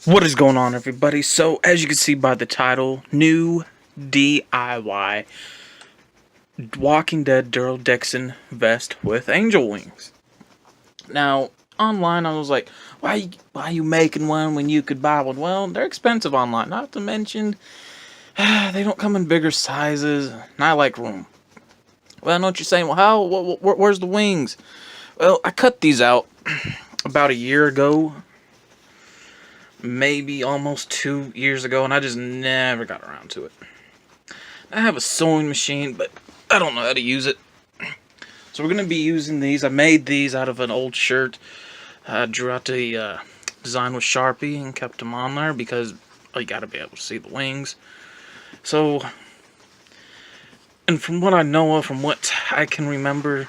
What is going on, everybody? So, as you can see by the title, new D.I.Y. Walking Dead Daryl Dixon vest with angel wings. Now, online I was like, why are you making one when you could buy one? Well, they're expensive online. Not to mention, they don't come in bigger sizes, and I like room. Well, I know what you're saying. Well, how? Where's the wings? Well, I cut these out about a year ago. Maybe almost 2 years ago, and I just never got around to it. I have a sewing machine, but I don't know how to use it. So we're going to be using these. I made these out of an old shirt. I drew out the design with Sharpie and kept them on there because you got to be able to see the wings. So, and from what I know of, from what I can remember,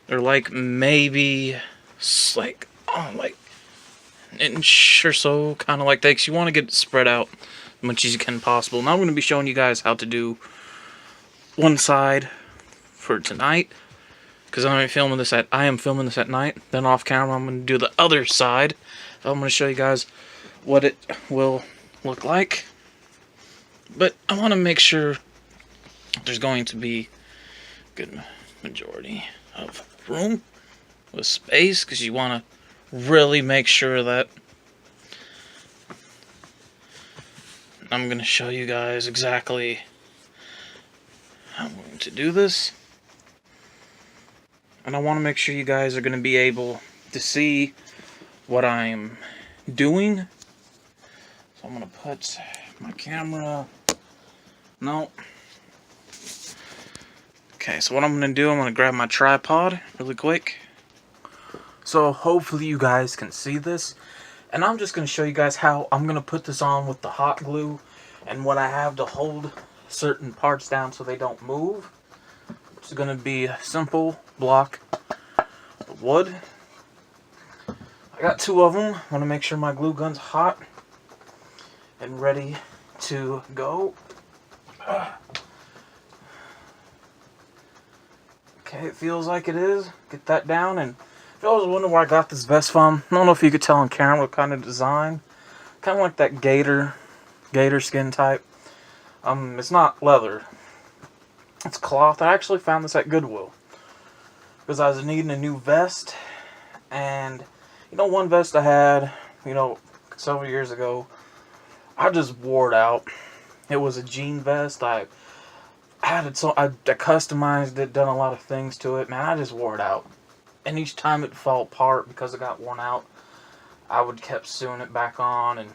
they're like maybe like an inch or so, kind of like that. 'Cause you want to get it spread out as much as you can possible. Now I'm going to be showing you guys how to do one side for tonight, because I am filming this at night. Then off camera I'm going to do the other side. I'm going to show you guys what it will look like. But I want to make sure there's going to be a good majority of room with space, because you want to really make sure that I'm going to show you guys exactly how I'm going to do this. And I want to make sure you guys are going to be able to see what I'm doing. So I'm going to put my camera... No. Okay, so what I'm going to do, I'm going to grab my tripod really quick. So hopefully you guys can see this. And I'm just going to show you guys how I'm going to put this on with the hot glue. And what I have to hold certain parts down so they don't move. It's going to be a simple block of wood. I got 2 of them. I want to make sure my glue gun's hot and ready to go. Okay, it feels like it is. Get that down. And if you always wonder where I got this vest from, I don't know if you could tell on camera what kind of design. Kind of like that gator skin type. It's not leather. It's cloth. I actually found this at Goodwill because I was needing a new vest, and one vest I had, several years ago, I just wore it out. It was a jean vest. I had it so I customized it, done a lot of things to it. Man, I just wore it out, and each time it fell apart because it got worn out, I would kept sewing it back on and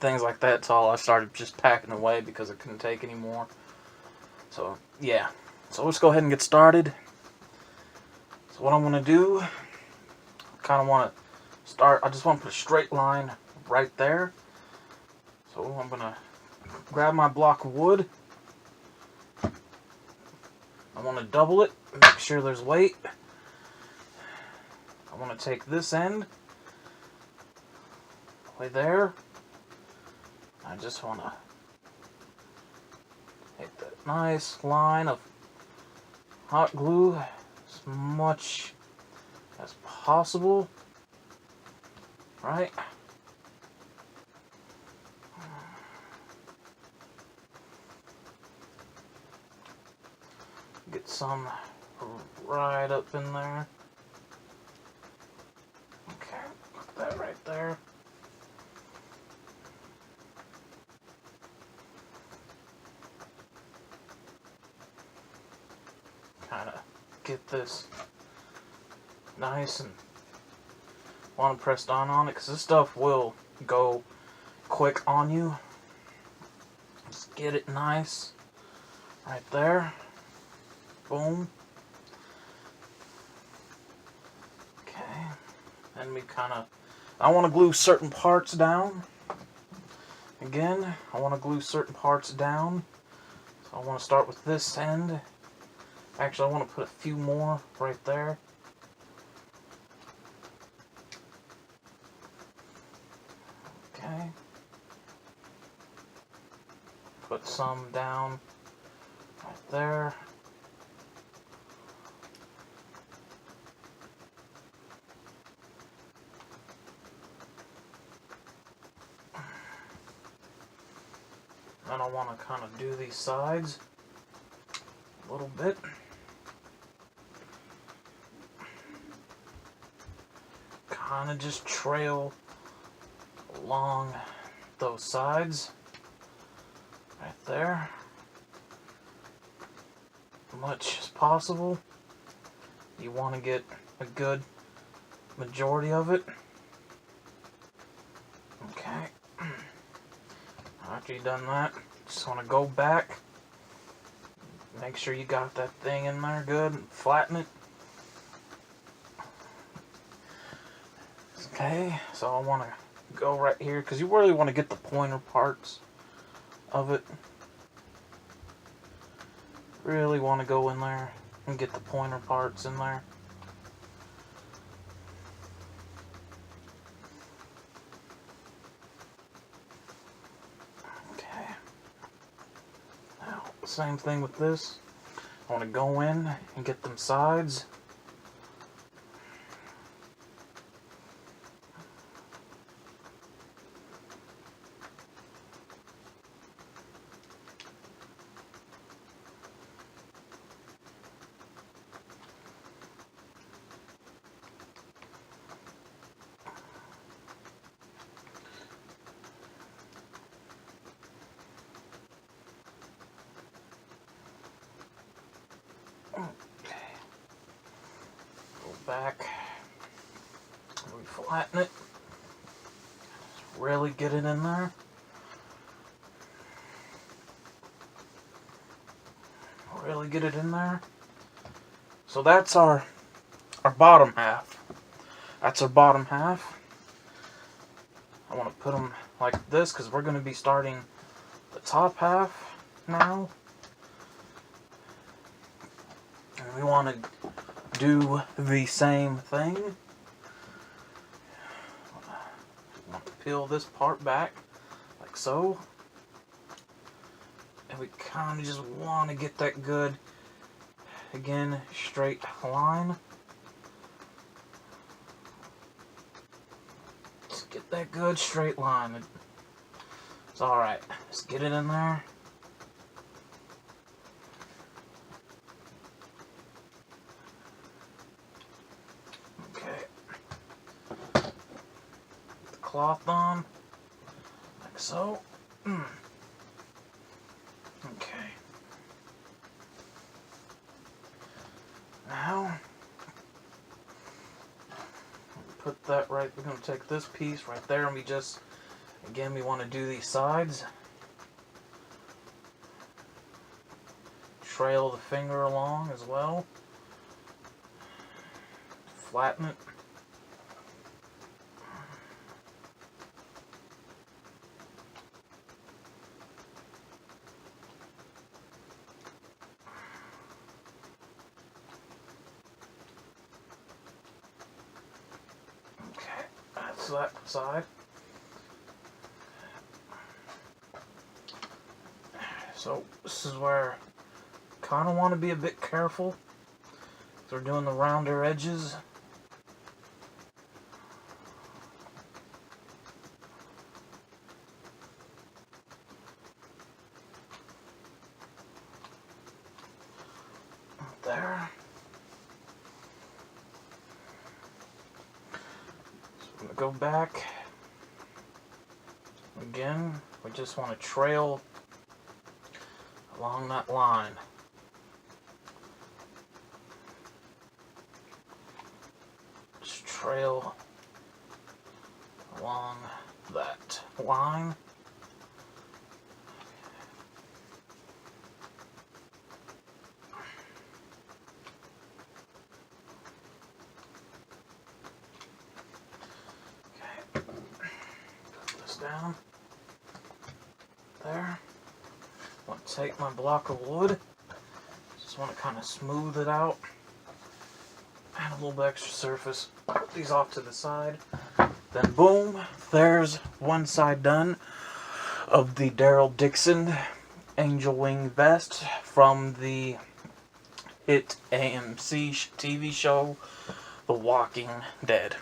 things like that. So I started just packing away because I couldn't take anymore. So yeah, so let's go ahead and get started. So what I'm gonna do, kind of want to start. I just want to put a straight line right there. So I'm gonna grab my block of wood. I want to double it, make sure there's weight. I want to take this end way there. I just want to hit that nice line of hot glue as much as possible. Right? Get some right up in there. Okay, put that right there. Kind of get this nice and want to press down on it, because this stuff will go quick on you. Just get it nice right there. Boom. Okay. Then we I want to glue certain parts down. Again, I want to glue certain parts down. So I want to start with this end. Actually, I want to put a few more right there. Okay. Put some down right there. And I want to kind of do these sides a little bit. Kind of just trail along those sides right there, as much as possible. You want to get a good majority of it. Okay. After you've done that, just want to go back, make sure you got that thing in there good, and flatten it. Okay, so I want to go right here, because you really want to get the pointer parts of it. Really want to go in there and get the pointer parts in there. Okay. Now, same thing with this. I want to go in and get them sides. Back, we flatten it, really get it in there. Really get it in there. So that's our bottom half. That's our bottom half. I want to put them like this because we're going to be starting the top half now. And we want to do the same thing. Peel this part back like so, and we kind of just want to get that good, again, straight line. Just get that good straight line. It's alright. Just get it in there. Cloth on, like so. Okay. Now, put that right, we're going to take this piece right there and we just, again, we want to do these sides. Trail the finger along as well. Flatten it. That side. So this is where I kind of want to be a bit careful. We're doing the rounder edges. There. I'm going to go back. Again, we just want to trail along that line. Just trail along that line. Down there. I want to take my block of wood, just want to kind of smooth it out, add a little bit extra surface, put these off to the side, then boom, there's one side done of the Daryl Dixon Angel Wing vest from the hit AMC TV show The Walking Dead.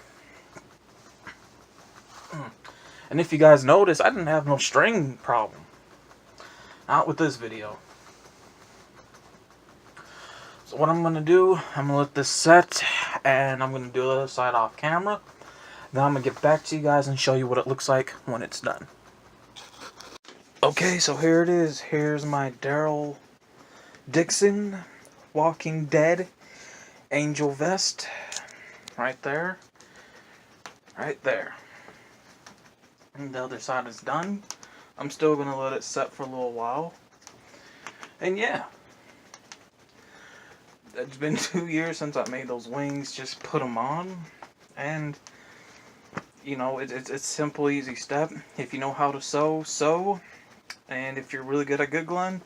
And if you guys notice, I didn't have no string problem. out with this video. So what I'm going to do, I'm going to let this set, and I'm going to do the other side off camera. Then I'm going to get back to you guys and show you what it looks like when it's done. Okay, so here it is. Here's my Daryl Dixon Walking Dead Angel Vest. Right there. Right there. And the other side is done. I'm still going to let it set for a little while. And yeah. It's been 2 years since I made those wings. Just put them on. And, you know, it's a simple, easy step. If you know how to sew, sew. And if you're really good at good gluing,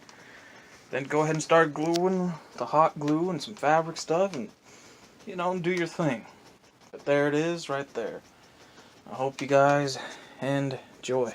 then go ahead and start gluing the hot glue and some fabric stuff. And, you know, do your thing. But there it is right there. I hope you guys enjoy.